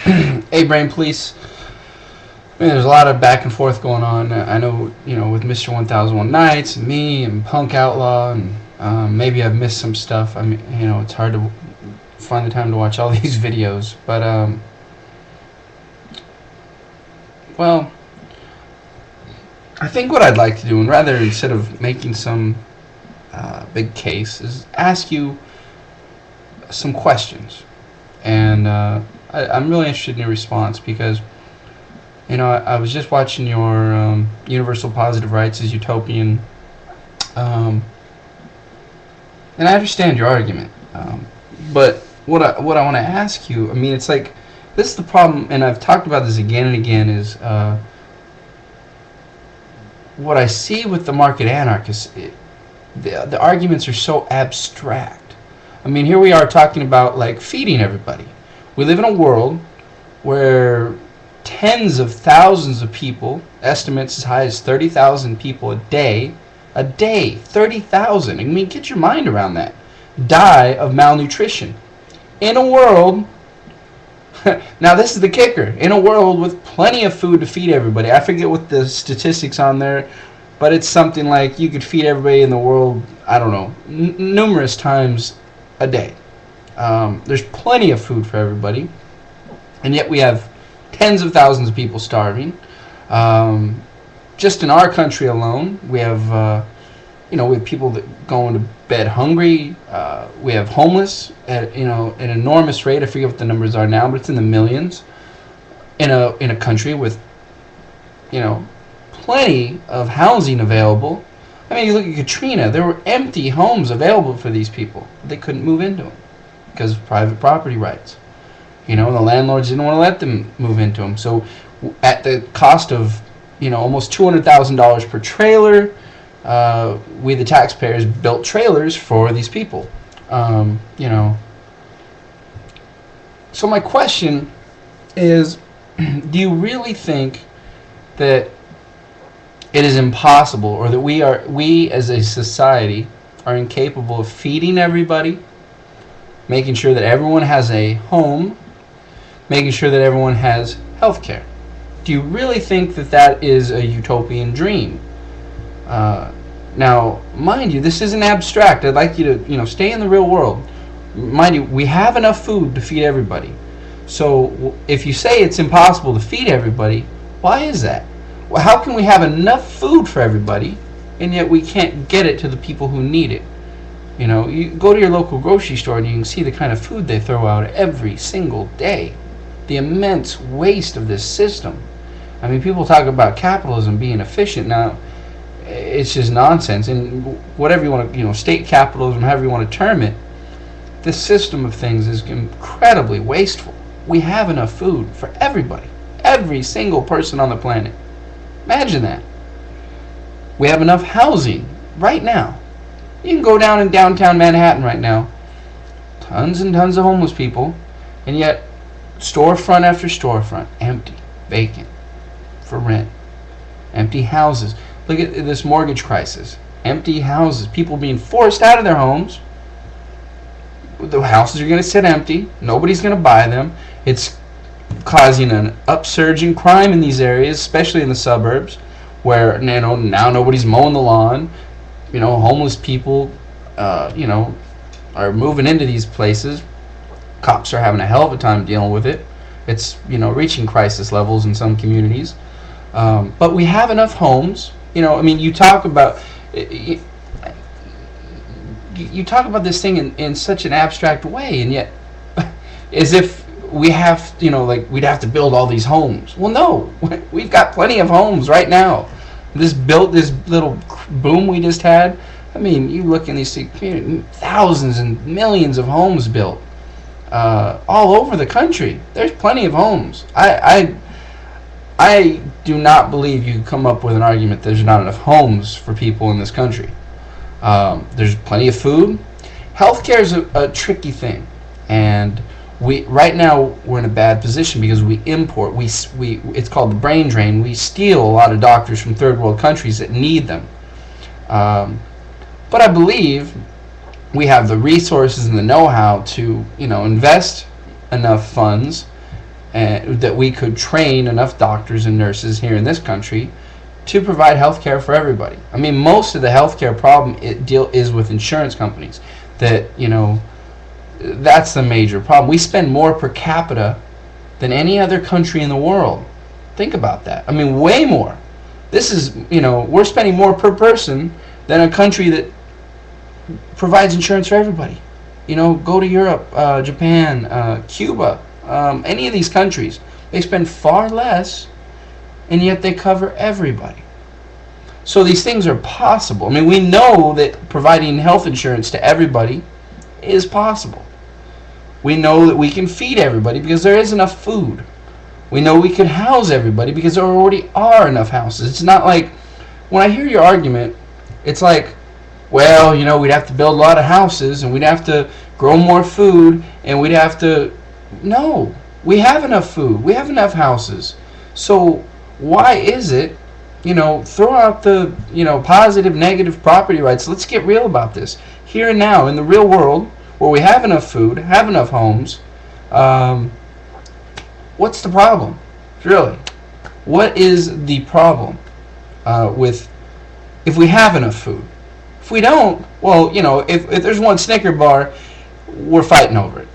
Hey, Brain Police. I mean, there's a lot of back and forth going on. I know, with Mr. 1001 Nights and me and Punk Outlaw, and maybe I've missed some stuff. I mean, it's hard to find the time to watch all these videos. But, well, I think what I'd like to do, and rather instead of making some big case, is ask you some questions. And I'm really interested in your response because, I was just watching your Universal Positive Rights is Utopian, and I understand your argument. But what I want to ask you, I mean, it's like, this is the problem, and I've talked about this again and again, is what I see with the market anarchists, the arguments are so abstract. I mean, here we are talking about, like, feeding everybody. We live in a world where tens of thousands of people, estimates as high as 30,000 people a day, 30,000, I mean, get your mind around that, die of malnutrition. In a world, now this is the kicker, in a world with plenty of food to feed everybody. I forget what the statistics on there, but it's something like you could feed everybody in the world, I don't know, numerous times a day. There's plenty of food for everybody, and yet we have tens of thousands of people starving. Just in our country alone, we have we have people that go into bed hungry. We have homeless at an enormous rate. I forget what the numbers are now, but it's in the millions. In a country with plenty of housing available. I mean, you look at Katrina. There were empty homes available for these people. They couldn't move into them because of private property rights. The landlords didn't want to let them move into them. So, at the cost of almost $200,000 per trailer, we the taxpayers built trailers for these people. So my question is, do you really think that it is impossible, or that we as a society are incapable of feeding everybody, making sure that everyone has a home, making sure that everyone has health care? Do you really think that that is a utopian dream? Now, mind you, this isn't abstract. I'd like you to, stay in the real world. Mind you, we have enough food to feed everybody. So if you say it's impossible to feed everybody, why is that? Well, how can we have enough food for everybody, and yet we can't get it to the people who need it? You go to your local grocery store and you can see the kind of food they throw out every single day. The immense waste of this system. I mean, people talk about capitalism being efficient. Now, it's just nonsense. And whatever you want to, state capitalism, however you want to term it, this system of things is incredibly wasteful. We have enough food for everybody. Every single person on the planet. Imagine that. We have enough housing right now. You can go down in downtown Manhattan right now. Tons and tons of homeless people. And yet, storefront after storefront, empty, vacant, for rent. Empty houses. Look at this mortgage crisis. Empty houses. People being forced out of their homes. The houses are going to sit empty. Nobody's going to buy them. It's causing an upsurge in crime in these areas, especially in the suburbs, where now nobody's mowing the lawn. Homeless people, are moving into these places. Cops are having a hell of a time dealing with it. It's reaching crisis levels in some communities. But we have enough homes. You talk about this thing in such an abstract way, and yet as if we have, we'd have to build all these homes. Well, no, we've got plenty of homes right now. This little boom we just had. I mean, you look in these communities, thousands and millions of homes built all over the country. There's plenty of homes. I do not believe you can come up with an argument that there's not enough homes for people in this country. There's plenty of food. Healthcare is a tricky thing, and right now we're in a bad position because we import. It's called the brain drain. We steal a lot of doctors from third world countries that need them. But I believe we have the resources and the know-how to invest enough funds that we could train enough doctors and nurses here in this country to provide health care for everybody. I mean, most of the healthcare problem is with insurance companies. That, that's the major problem. We spend more per capita than any other country in the world. Think about that. I mean, way more. This is, we're spending more per person than a country that provides insurance for everybody. Go to Europe, Japan, Cuba, any of these countries. They spend far less, and yet they cover everybody. So these things are possible. I mean, we know that providing health insurance to everybody is possible. We know that we can feed everybody because there is enough food. We know we can house everybody because there already are enough houses. It's not like, when I hear your argument, it's like, well, we'd have to build a lot of houses and we'd have to grow more food and we'd have to... No, we have enough food. We have enough houses. So why is it, throw out the, positive, negative property rights. Let's get real about this. Here and now, in the real world, where we have enough food, have enough homes, what's the problem? Really, what is the problem with if we have enough food? If we don't, well, if there's one Snicker bar, we're fighting over it,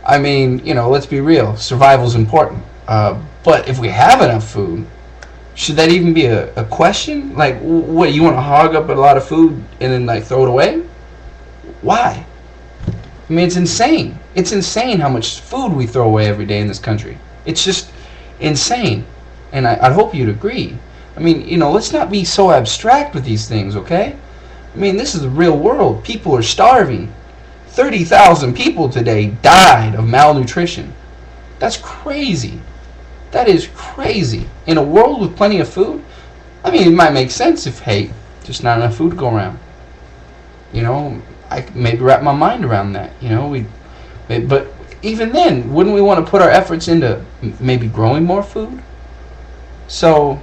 I mean, let's be real. Survival's important. But if we have enough food, should that even be a question? Like, what, you want to hog up a lot of food and then, throw it away? Why? I mean, it's insane. It's insane how much food we throw away every day in this country. It's just insane. And I hope you'd agree. I mean, let's not be so abstract with these things, okay? I mean, this is the real world. People are starving. 30,000 people today died of malnutrition. That's crazy. That is crazy. In a world with plenty of food, I mean, it might make sense if, hey, just not enough food to go around. I could maybe wrap my mind around that. But even then, wouldn't we want to put our efforts into maybe growing more food? So,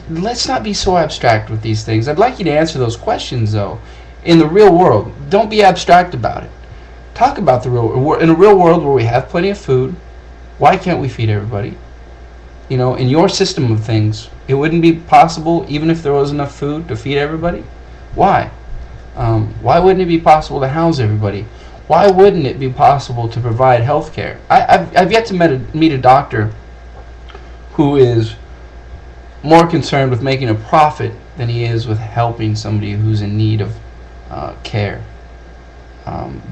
let's not be so abstract with these things. I'd like you to answer those questions, though. In the real world, don't be abstract about it. Talk about the real world. In a real world where we have plenty of food, why can't we feed everybody? In your system of things, it wouldn't be possible, even if there was enough food, to feed everybody? Why? Why wouldn't it be possible to house everybody? Why wouldn't it be possible to provide health care? I've yet to meet a doctor who is more concerned with making a profit than he is with helping somebody who's in need of care.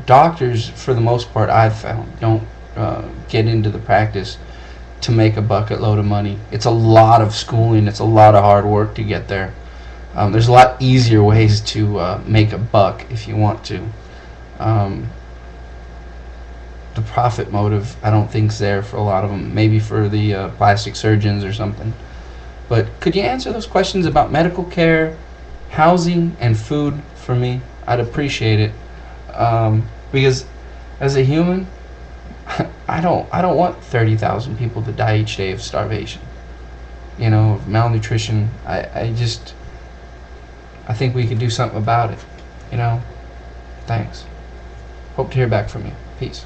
Doctors, for the most part, I've found, don't get into the practice to make a bucket load of money. It's a lot of schooling. It's a lot of hard work to get there. There's a lot easier ways to make a buck if you want to. The profit motive, I don't think, is there for a lot of them. Maybe for the plastic surgeons or something. But could you answer those questions about medical care, housing, and food for me? I'd appreciate it. Because as a human, I don't want 30,000 people to die each day of starvation. Of malnutrition. I think we could do something about it. Thanks. Hope to hear back from you. Peace.